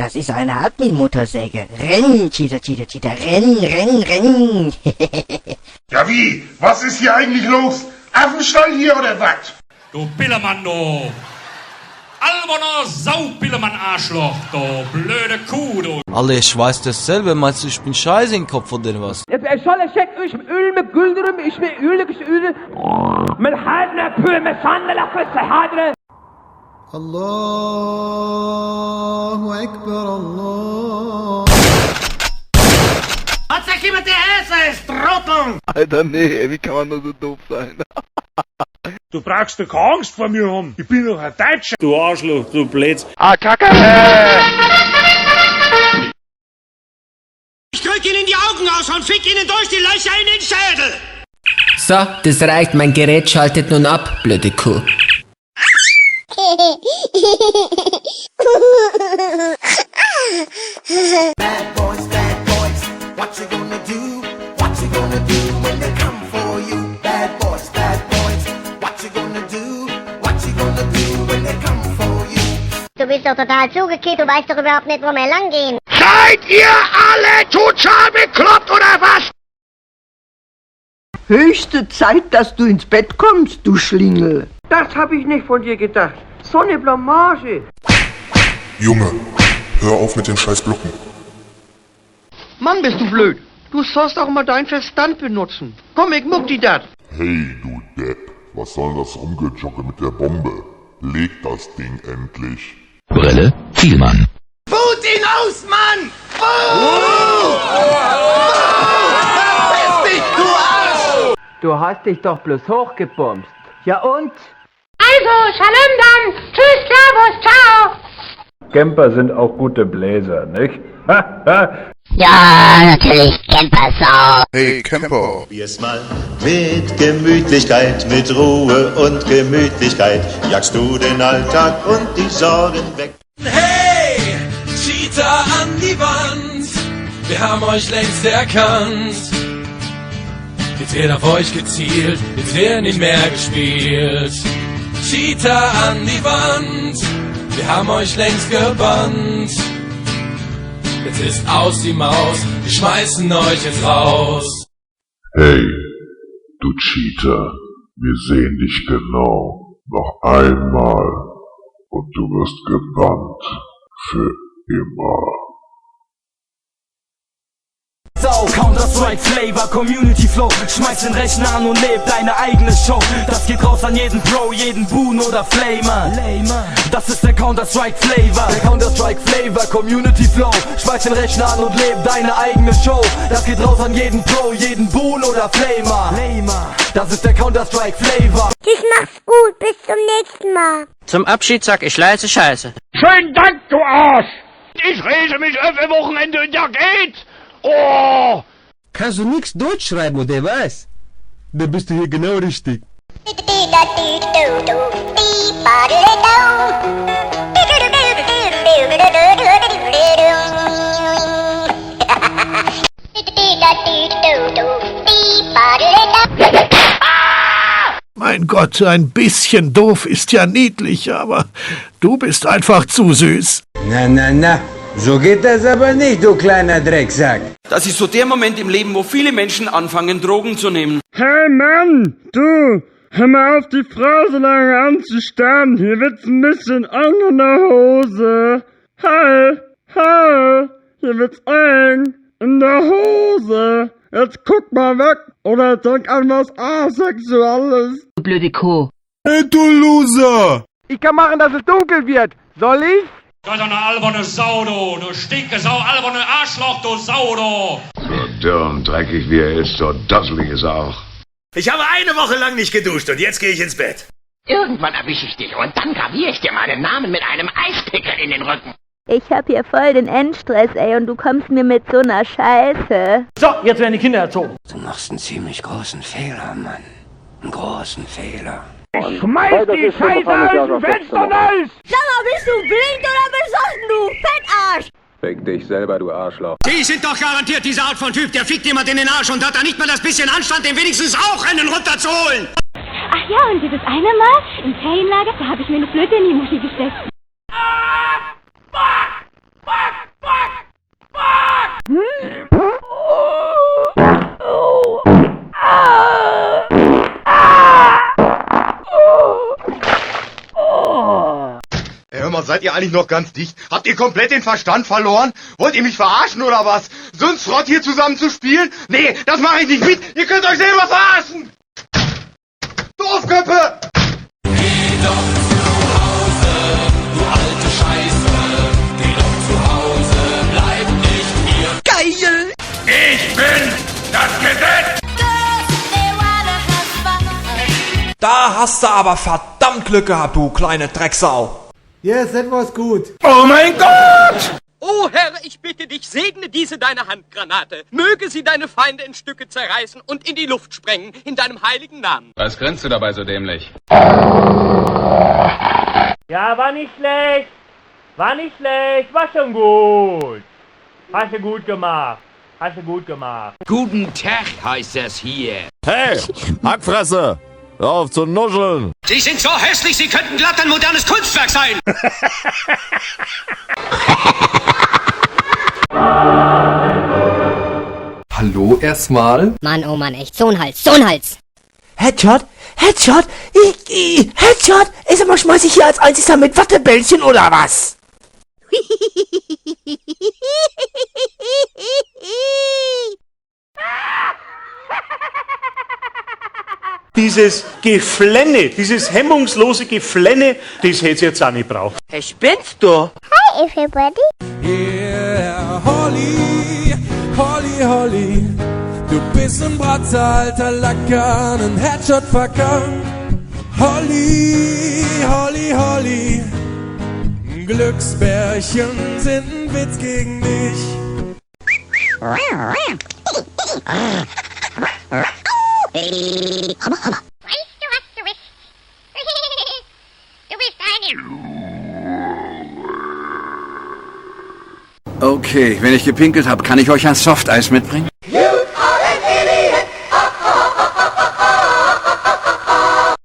Das ist eine Admin-Motorsäge. Renn, Cheater, Cheater, Cheater. Renn, renn, renn. Ja wie? Was ist hier eigentlich los? Affenstall hier oder was? Du Pillemann, du! Alberner Sau-Pillemann-Arschloch, du blöde Kuh, du! Alle, ich weiß dasselbe, meinst du, ich bin scheiße im Kopf oder was? Ich mit Öl, mit Güldürüm, ich mit Öl, mit Hadre, Pö, mit Sandala, Küsse, Hadre. Allahu Akbar, Allah. Was sag ich mit der Esse, Trottel? Alter, nee, wie kann man nur so doof sein? Du brauchst doch keine Angst vor mir haben. Ich bin doch ein Deutscher. Du Arschloch, du Blöds. Ah, Kacke! Ich drück Ihnen die Augen aus und fick Ihnen durch die Löcher in den Schädel. So, das reicht. Mein Gerät schaltet nun ab, blöde Kuh. Bad boys, what you gonna do? What you gonna do when they come for you? Bad boys, what you gonna do? What you gonna do when they come for you? Du bist doch total zugekehrt, du weißt doch überhaupt nicht, wo wir lang gehen. Seid ihr alle total bekloppt oder was? Höchste Zeit, dass du ins Bett kommst, du Schlingel. Das hab ich nicht von dir gedacht. So eine Blamage. Junge, hör auf mit den scheiß Blucken. Mann, bist du blöd. Du sollst auch mal deinen Verstand benutzen. Komm, ich muck die dat. Hey, du Depp, was soll das Rumgejogge mit der Bombe? Leg das Ding endlich. Brille Thielmann. Wut ihn aus, Mann! Verpiss dich, du Arsch! Du hast dich doch bloß hochgebomst. Ja und? Also, Shalom dann. Tschüss, Servus, ciao. Camper sind auch gute Bläser, nicht? Ja, natürlich, Camper-Sau. Hey, Camper. Probier's mal mit Gemütlichkeit, mit Ruhe und Gemütlichkeit. Jagst du den Alltag und die Sorgen weg. Hey, Cheater an die Wand. Wir haben euch längst erkannt. Jetzt wird auf euch gezielt, jetzt wird nicht mehr gespielt. Cheater an die Wand. Wir haben euch längst gebannt. Jetzt ist aus die Maus, wir schmeißen euch jetzt raus. Hey, du Cheater, wir sehen dich genau. Noch einmal und du wirst gebannt. Für immer. Sau, Counter-Strike Flavor, Community Flow. Schmeiß den Rechner an und leb deine eigene Show. Das geht raus an jeden Pro, jeden Boon oder Flamer. Das ist der Counter-Strike Flavor. Der Counter-Strike Flavor, Community Flow. Schmeiß den Rechner an und leb deine eigene Show. Das geht raus an jeden Pro, jeden Boon oder Flamer. Das ist der Counter-Strike Flavor. Tschüss, mach's gut, bis zum nächsten Mal. Zum Abschied sag ich leise Scheiße. Schönen Dank, du Arsch! Ich rese mich auf am Wochenende und der geht! Oh! Kannst du nix Deutsch schreiben, oder was? Dann bist du hier genau richtig. Mein Gott, ein bisschen doof ist ja niedlich, aber du bist einfach zu süß. Na, so geht das aber nicht, du kleiner Drecksack. Das ist so der Moment im Leben, wo viele Menschen anfangen, Drogen zu nehmen. Hey Mann, du, hör mal auf die Frau so lange anzustarren. Hier wird's ein bisschen eng in der Hose. Hey, hier wird's eng in der Hose. Jetzt guck mal weg oder denk an was Asexuelles. Du blöde Kuh. Hey, du Loser! Ich kann machen, dass es dunkel wird. Soll ich? Du bist eine alberne Sau, du stinke Sau, alberne Arschloch, du Sau, du! So dürr und dreckig wie er ist, so dusselig ist er auch. Ich habe eine Woche lang nicht geduscht und jetzt gehe ich ins Bett. Irgendwann erwische ich dich und dann graviere ich dir meinen Namen mit einem Eispickel in den Rücken. Ich hab hier voll den Endstress, ey, und du kommst mir mit so einer Scheiße. So, jetzt werden die Kinder erzogen. Du machst einen ziemlich großen Fehler, Mann. Einen großen Fehler. Schmeiß die Scheiße aus dem Fenster raus! Sag mal, bist du blind oder besoffen, du Fettarsch? Fick dich selber, du Arschloch. Sie sind doch garantiert diese Art von Typ, der fickt jemand in den Arsch und hat da nicht mal das bisschen Anstand, dem wenigstens auch einen runterzuholen. Ach ja, und dieses eine Mal im Ferienlager, da habe ich mir eine Flöte in die Muschi gesteckt. Fuck! Hör mal, seid ihr eigentlich noch ganz dicht? Habt ihr komplett den Verstand verloren? Wollt ihr mich verarschen oder was? So ein Schrott hier zusammen zu spielen? Nee, das mache ich nicht mit. Ihr könnt euch selber verarschen. Doofköpfe! Geh doch zu Hause, du alte Scheiße. Geh doch zu Hause, bleib nicht hier. Geil! Ich bin das Gesetz! Da hast du aber verdammt Glück gehabt, du kleine Drecksau. Yes, das war's gut. Oh mein Gott! Oh Herr, ich bitte dich, segne diese deine Handgranate. Möge sie deine Feinde in Stücke zerreißen und in die Luft sprengen, in deinem heiligen Namen. Was grinst du dabei so dämlich? Ja, war nicht schlecht. War nicht schlecht, war schon gut. Hast du gut gemacht. Hast du gut gemacht. Guten Tag heißt es hier. Hey, Hackfresse! Hör auf zu nuscheln! Sie sind so hässlich, Sie könnten glatt ein modernes Kunstwerk sein! Hallo erstmal. Mann, oh Mann, echt, so ein Hals, so ein Hals! Headshot? Headshot? Headshot? Ist aber schmeiß ich hier als einziger mit Wattebällchen oder was? Dieses Geflenne, dieses hemmungslose Geflenne, das hätte es jetzt auch nicht braucht. Hey, spinnst du? Hi, everybody! Yeah, Holly, Holly, Holly. Du bist ein Bratzer, alter Lacker, einen Headshot verkannt. Holly, Holly, Holly. Glücksbärchen sind ein Witz gegen dich. Weißt du, was du bist? Du bist eine... Okay, wenn ich gepinkelt habe, kann ich euch ein Softeis mitbringen?